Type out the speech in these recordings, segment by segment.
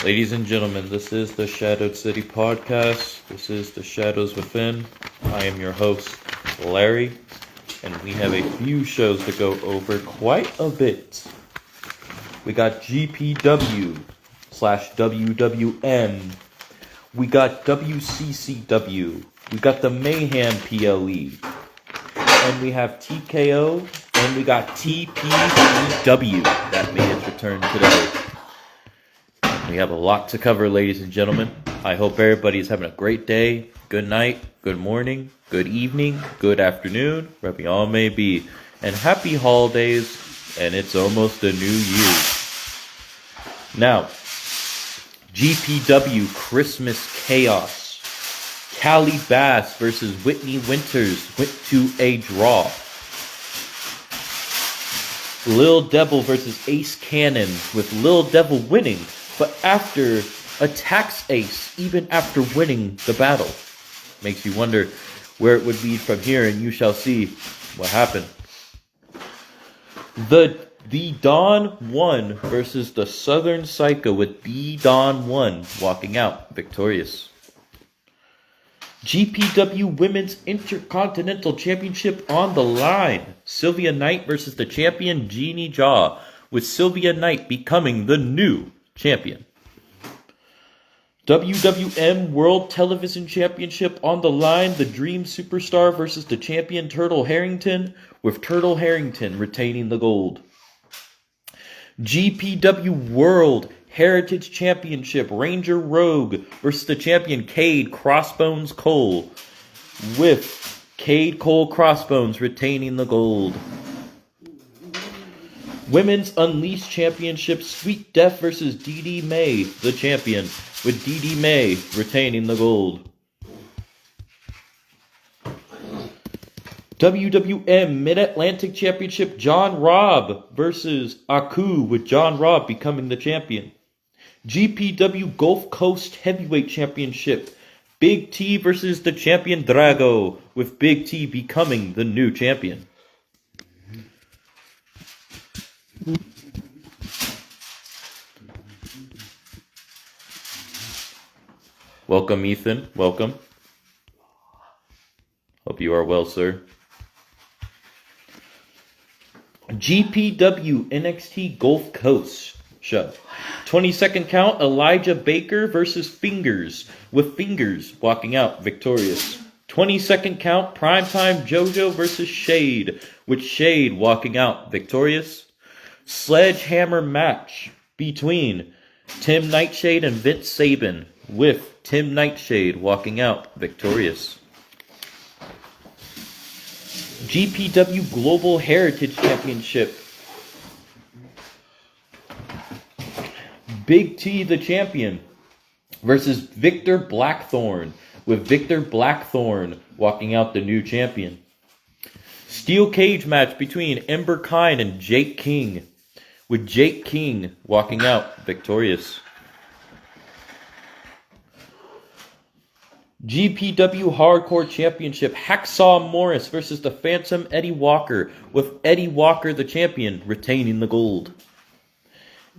Ladies and gentlemen, this is the Shadowed City Podcast. This is the Shadows Within. I am your host, Larry, and we have a few shows to go over quite a bit. We got GPW / WWN. We got WCCW. We got the Mayhem PLE. And we have TKO. And we got TPEW that made its return today. We have a lot to cover, ladies and gentlemen. I hope everybody is having a great day, good night, good morning, good evening, good afternoon, wherever y'all may be. And happy holidays, and it's almost a new year. Now, GPW Christmas Chaos. Callie Bass versus Whitney Winters went to a draw. Lil Devil versus Ace Cannon, with Lil Devil winning, but after attacks Ace, even after winning the battle. Makes you wonder where it would lead from here, and you shall see what happened. The Dawn won versus the Southern Psycho, with the Dawn 1 walking out victorious. GPW Women's Intercontinental Championship on the line. Sylvia Knight versus the champion Jeannie Jaw, with Sylvia Knight becoming the new champion. WWM World Television Championship on the line. The Dream Superstar versus the champion Turtle Harrington, with Turtle Harrington retaining the gold. GPW World Heritage Championship, Ranger Rogue versus the champion Cade Crossbones Cole, with Cade Cole Crossbones retaining the gold. Women's Unleashed Championship, Sweet Death versus DD May, the champion, with DD May retaining the gold. WWM Mid-Atlantic Championship, John Robb versus Aku, with John Robb becoming the champion. GPW Gulf Coast Heavyweight Championship, Big T versus the champion Drago, with Big T becoming the new champion. Welcome, Ethan. Welcome. Hope you are well, sir. GPW NXT Gulf Coast show. 22nd count, Elijah Baker versus Fingers, with Fingers walking out victorious. 22nd count, Primetime JoJo versus Shade, with Shade walking out victorious. Sledgehammer match between Tim Nightshade and Vince Saban, with Tim Nightshade walking out victorious. GPW Global Heritage Championship. Big T, the champion, versus Victor Blackthorn, with Victor Blackthorn walking out the new champion. Steel cage match between Ember Kine and Jake King, with Jake King walking out victorious. GPW Hardcore Championship, Hacksaw Morris versus the Phantom Eddie Walker, with Eddie Walker, the champion, retaining the gold.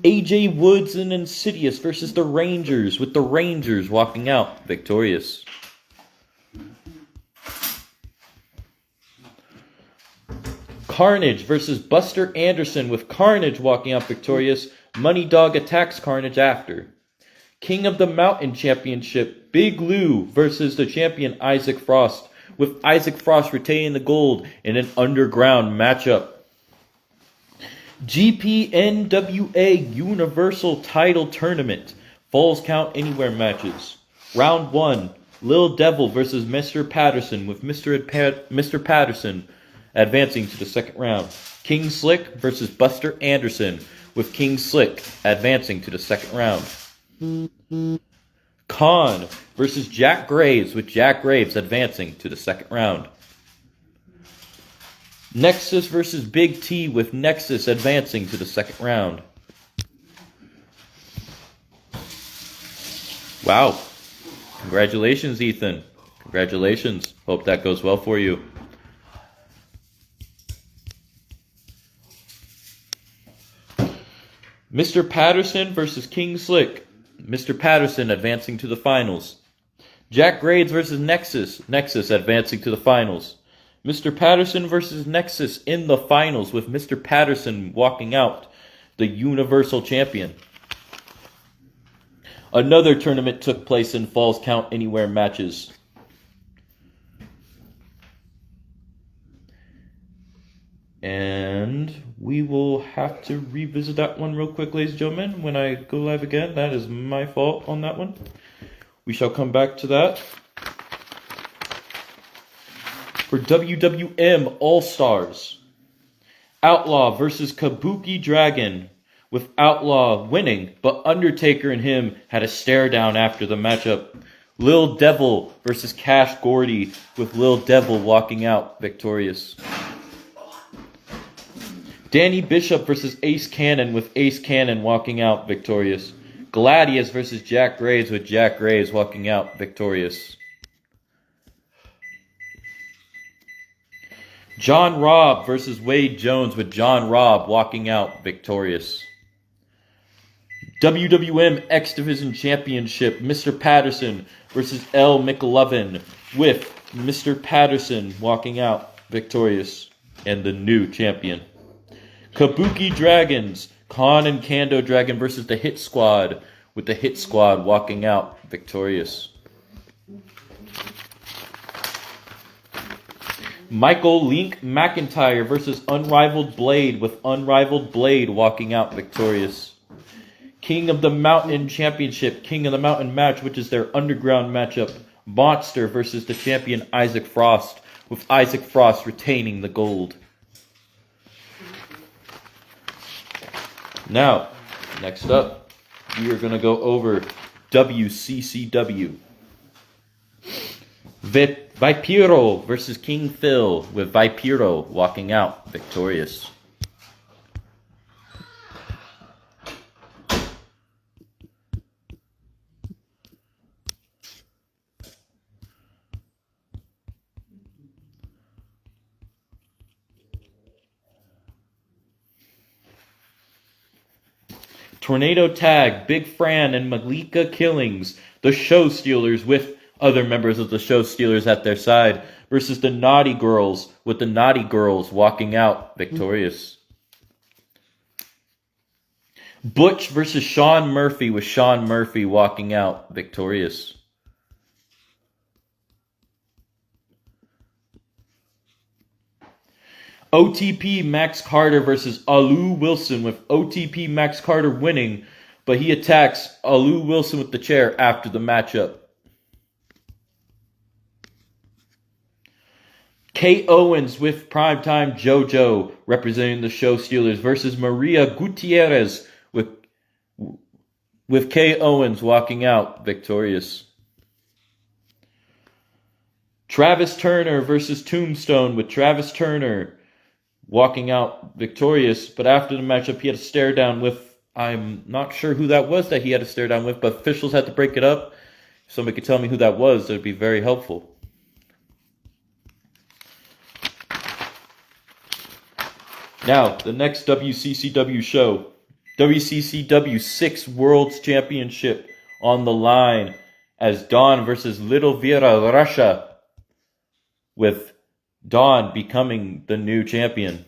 AJ Woods and Insidious versus the Rangers, with the Rangers walking out victorious. Carnage versus Buster Anderson, with Carnage walking out victorious. Money Dog attacks Carnage after. King of the Mountain Championship, Big Lou versus the champion Isaac Frost, with Isaac Frost retaining the gold in an underground matchup. GPNWA Universal Title Tournament, Falls Count Anywhere matches. Round 1, Lil Devil versus Mr. Patterson, with Mr. Patterson advancing to the second round. King Slick versus Buster Anderson, with King Slick advancing to the second round. Khan versus Jack Graves, with Jack Graves advancing to the second round. Nexus versus Big T, with Nexus advancing to the second round. Wow. Congratulations, Ethan. Congratulations. Hope that goes well for you. Mr. Patterson versus King Slick. Mr. Patterson advancing to the finals. Jack Grades versus Nexus. Nexus advancing to the finals. Mr. Patterson versus Nexus in the finals with Mr. Patterson walking out the Universal Champion. Another tournament took place in Falls Count Anywhere matches. And we will have to revisit that one real quick, ladies and gentlemen, when I go live again. That is my fault on that one. We shall come back to that. For WWM All-Stars, Outlaw versus Kabuki Dragon, with Outlaw winning, but Undertaker and him had a stare down after the matchup. Lil Devil versus Cash Gordy, with Lil Devil walking out victorious. Danny Bishop versus Ace Cannon, with Ace Cannon walking out victorious. Gladius versus Jack Graves, with Jack Graves walking out victorious. John Robb versus Wade Jones, with John Robb walking out victorious. WWM X Division Championship, Mr. Patterson versus L. McLovin, with Mr. Patterson walking out victorious and the new champion. Kabuki Dragons, Khan and Kando Dragon versus the Hit Squad, with the Hit Squad walking out victorious. Michael Link McIntyre versus Unrivaled Blade, with Unrivaled Blade walking out victorious. King of the Mountain Championship, King of the Mountain match, which is their underground matchup. Monster versus the champion Isaac Frost, with Isaac Frost retaining the gold. Now, next up, we are going to go over WCCW. Vaipiro versus King Phil, with Vaipiro walking out victorious. Tornado Tag, Big Fran and Malika Killings, the Show Stealers with other members of the Show Stealers at their side, versus the Naughty Girls, with the Naughty Girls walking out victorious. Butch versus Sean Murphy, with Sean Murphy walking out victorious. OTP Max Carter versus Alu Wilson, with OTP Max Carter winning, but he attacks Alu Wilson with the chair after the matchup. Kate Owens with Primetime JoJo representing the Show Stealers versus Maria Gutierrez, with Kate Owens walking out victorious. Travis Turner versus Tombstone, with Travis Turner walking out victorious, but after the matchup he had a stare down with, I'm not sure who that was that he had a stare down with, but officials had to break it up. If somebody could tell me who that was, that would be very helpful. Now, the next WCCW show, WCCW 6 World's Championship on the line as Dawn versus Little Vera Russia, with Dawn becoming the new champion.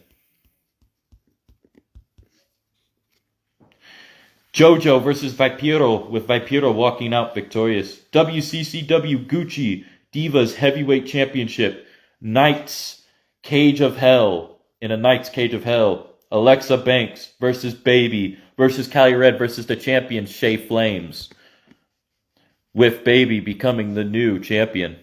JoJo versus Vaipiro, with Vaipiro walking out victorious. WCCW Gucci Divas Heavyweight Championship, Knights Cage of Hell. In a Knights Cage of Hell, Alexa Banks versus Baby versus Callie Red versus the champion Shay Flames, with Baby becoming the new champion.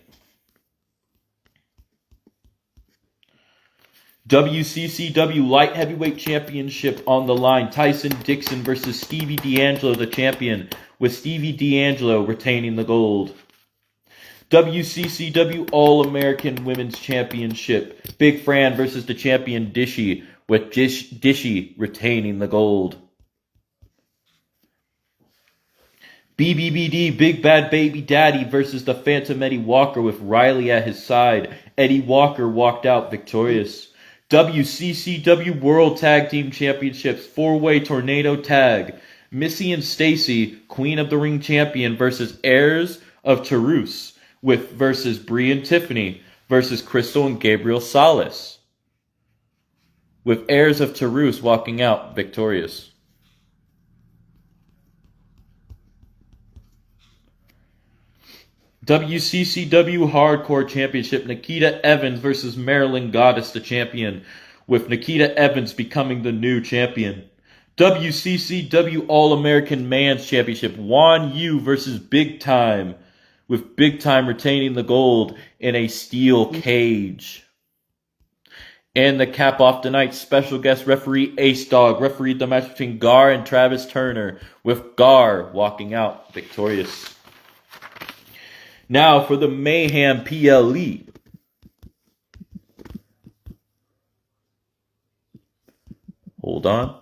WCCW Light Heavyweight Championship on the line, Tyson Dixon versus Stevie D'Angelo, the champion, with Stevie D'Angelo retaining the gold. WCCW All-American Women's Championship, Big Fran versus the champion Dishy, with Dishy retaining the gold. BBBD Big Bad Baby Daddy versus the Phantom Eddie Walker, with Riley at his side. Eddie Walker walked out victorious. WCCW World Tag Team Championships 4-Way Tornado Tag, Missy and Stacy, Queen of the Ring champion, versus Heirs of Tarus, versus Brie and Tiffany, versus Crystal and Gabriel Salas, with Heirs of Tarus walking out victorious. WCCW Hardcore Championship, Nikita Evans versus Marilyn Goddess, the champion, with Nikita Evans becoming the new champion. WCCW All-American Man's Championship, Juan Yu versus Big Time, with Big Time retaining the gold in a steel cage. And the cap off the night, special guest referee Ace Dog refereed the match between Gar and Travis Turner, with Gar walking out victorious. Now for the Mayhem PLE. Hold on.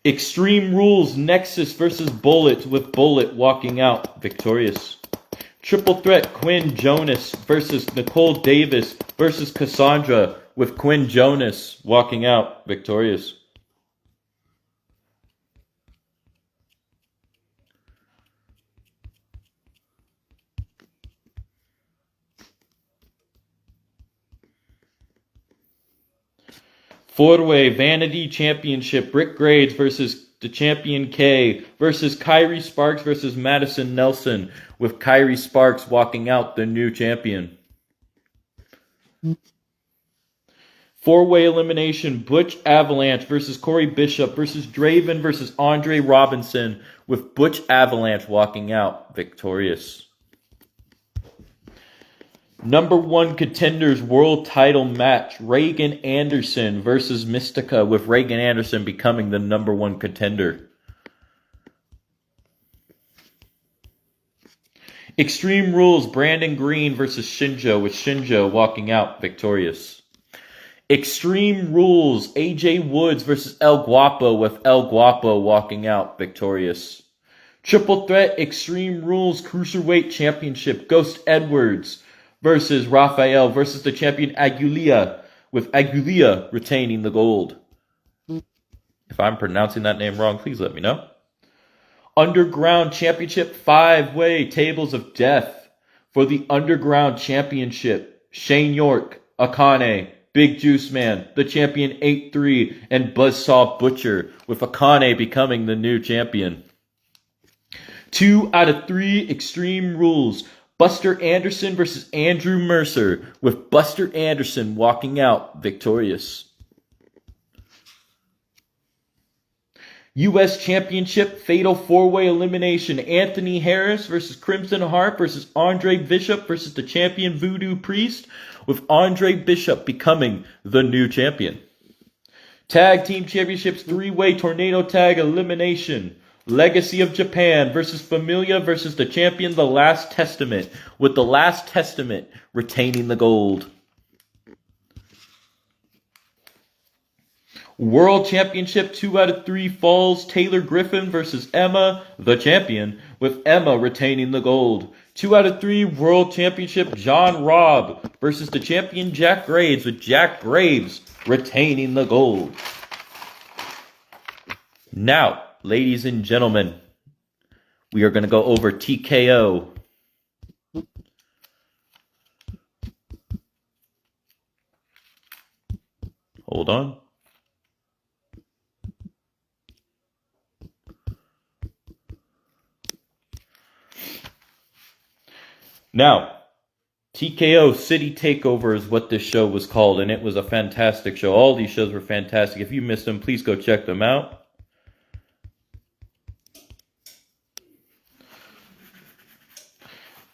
Extreme Rules Nexus versus Bullet, with Bullet walking out victorious. Triple Threat Quinn Jonas versus Nicole Davis versus Cassandra, with Quinn Jonas walking out victorious. Four-way Vanity Championship, Brick Grades versus the champion K versus Kyrie Sparks versus Madison Nelson, with Kyrie Sparks walking out the new champion. Four-way elimination, Butch Avalanche versus Corey Bishop versus Draven versus Andre Robinson, with Butch Avalanche walking out victorious. Number 1 Contenders World Title match, Reagan Anderson versus Mystica, with Reagan Anderson becoming the number 1 contender. Extreme Rules, Brandon Green versus Shinjo, with Shinjo walking out victorious. Extreme Rules, AJ Woods versus El Guapo, with El Guapo walking out victorious. Triple Threat Extreme Rules Cruiserweight Championship, Ghost Edwards versus Raphael versus the champion Aguilera, with Aguilera retaining the gold. If I'm pronouncing that name wrong, please let me know. Underground Championship 5-way Tables of Death. For the Underground Championship, Shane York, Akane, Big Juice Man, the champion 8-3, and Buzzsaw Butcher, with Akane becoming the new champion. 2 out of 3 Extreme Rules, Buster Anderson versus Andrew Mercer, with Buster Anderson walking out victorious. U.S. Championship Fatal 4-Way Elimination, Anthony Harris versus Crimson Heart versus Andre Bishop versus the champion Voodoo Priest, with Andre Bishop becoming the new champion. Tag Team Championships 3-Way Tornado Tag Elimination, Legacy of Japan versus Familia versus the champion The Last Testament, with The Last Testament retaining the gold. World Championship 2 out of 3 Falls, Taylor Griffin versus Emma, the champion, with Emma retaining the gold. 2 out of 3 World Championship John Robb versus the champion Jack Graves, with Jack Graves retaining the gold. Now, ladies and gentlemen, we are going to go over TKO. Hold on. Now, TKO City Takeover is what this show was called, and it was a fantastic show. All these shows were fantastic. If you missed them, please go check them out.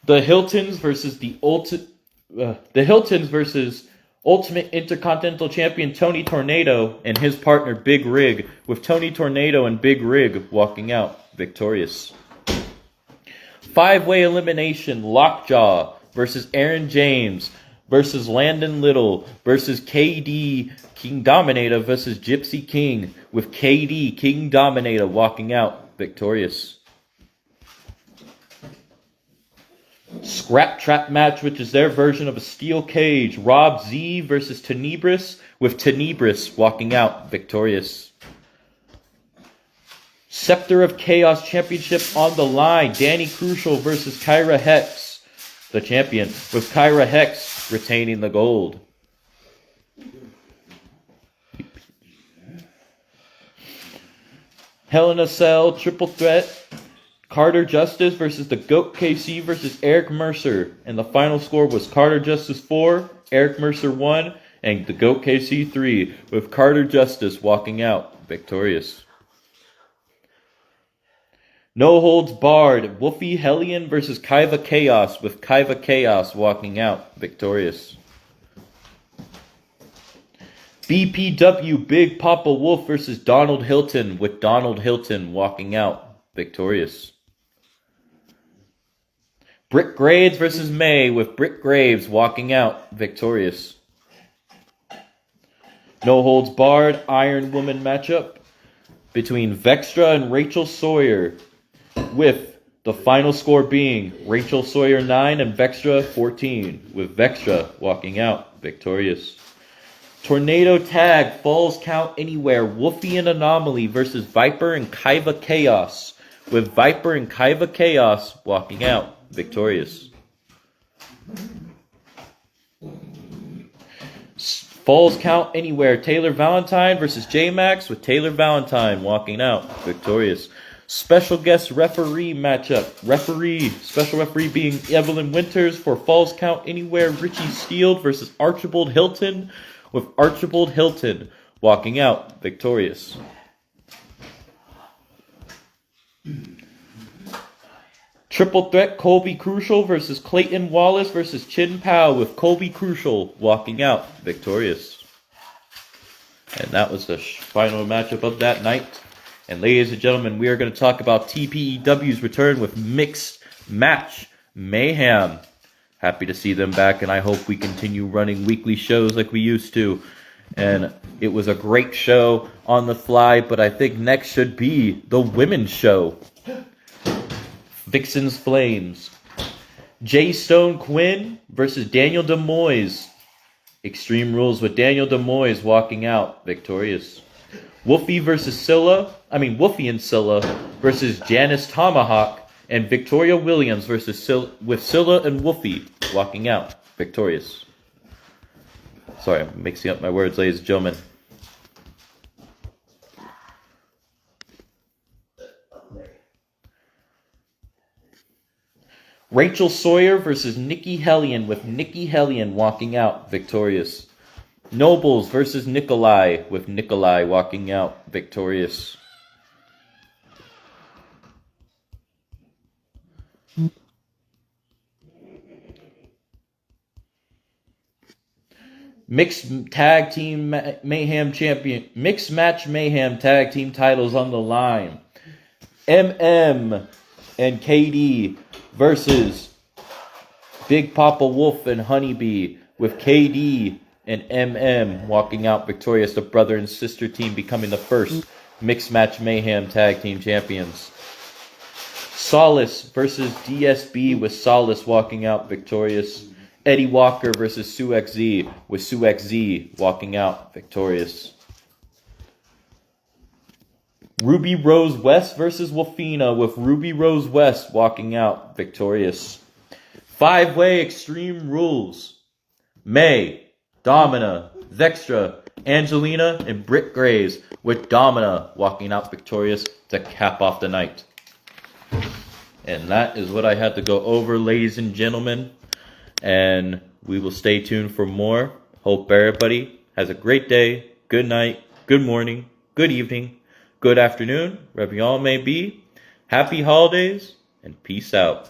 The Hiltons versus Ultimate Intercontinental Champion Tony Tornado and his partner Big Rig, with Tony Tornado and Big Rig walking out victorious. 5-way elimination, Lockjaw versus Aaron James versus Landon Little versus KD King Dominator versus Gypsy King, with KD King Dominator walking out victorious. Scrap Trap match, which is their version of a steel cage. Rob Z versus Tenebris, with Tenebris walking out victorious. Scepter of Chaos Championship on the line. Danny Crucial versus Kyra Hex, the champion, with Kyra Hex retaining the gold. Hell in a Cell triple threat. Carter Justice versus the GOAT KC versus Eric Mercer. And the final score was Carter Justice 4, Eric Mercer 1, and the GOAT KC 3, with Carter Justice walking out victorious. No Holds Barred, Wolfie Hellion versus Kaiva Chaos, with Kaiva Chaos walking out victorious. BPW Big Papa Wolf versus Donald Hilton, with Donald Hilton walking out victorious. Britt Graves versus May, with Britt Graves walking out victorious. No Holds Barred Iron Woman matchup between Vextra and Rachel Sawyer, with the final score being Rachel Sawyer 9 and Vextra 14, with Vextra walking out victorious. Tornado Tag Falls Count Anywhere, Wolfie and Anomaly versus Viper and Kaiva Chaos, with Viper and Kaiva Chaos walking out victorious. Falls Count Anywhere, Taylor Valentine versus J-Max, with Taylor Valentine walking out victorious. Special guest referee matchup. Special referee being Evelyn Winters for Falls Count Anywhere, Richie Steele versus Archibald Hilton, with Archibald Hilton walking out victorious. Triple threat Colby Crucial versus Clayton Wallace versus Chin Pao, with Colby Crucial walking out victorious. And that was the final matchup of that night. And ladies and gentlemen, we are going to talk about TPEW's return with Mixed Match Mayhem. Happy to see them back, and I hope we continue running weekly shows like we used to. And it was a great show on the fly, but I think next should be the women's show. Vixen's Flames. Jay Stone Quinn versus Daniel Demoise. Extreme Rules, with Daniel Demoise walking out victorious. Wolfie and Scylla versus Janice Tomahawk, and Victoria Williams versus with Scylla and Wolfie walking out victorious. Sorry, I'm mixing up my words, ladies and gentlemen. Rachel Sawyer versus Nikki Hellion, with Nikki Hellion walking out victorious. Nobles versus Nikolai, with Nikolai walking out victorious. Mixed Match Mayhem Tag Team titles on the line. MM and KD versus Big Papa Wolf and Honeybee, with KD and MM walking out victorious. The brother and sister team becoming the first Mixed Match Mayhem Tag Team Champions. Solace versus DSB, with Solace walking out victorious. Eddie Walker versus Sue XZ, with Sue XZ walking out victorious. Ruby Rose West versus Wolfina, with Ruby Rose West walking out victorious. 5-way Extreme Rules. May, Domina, Vextra, Angelina, and Britt Graves, with Domina walking out victorious to cap off the night. And that is what I had to go over, ladies and gentlemen. And we will stay tuned for more. Hope everybody has a great day, good night, good morning, good evening, good afternoon, wherever y'all may be. Happy holidays, and peace out.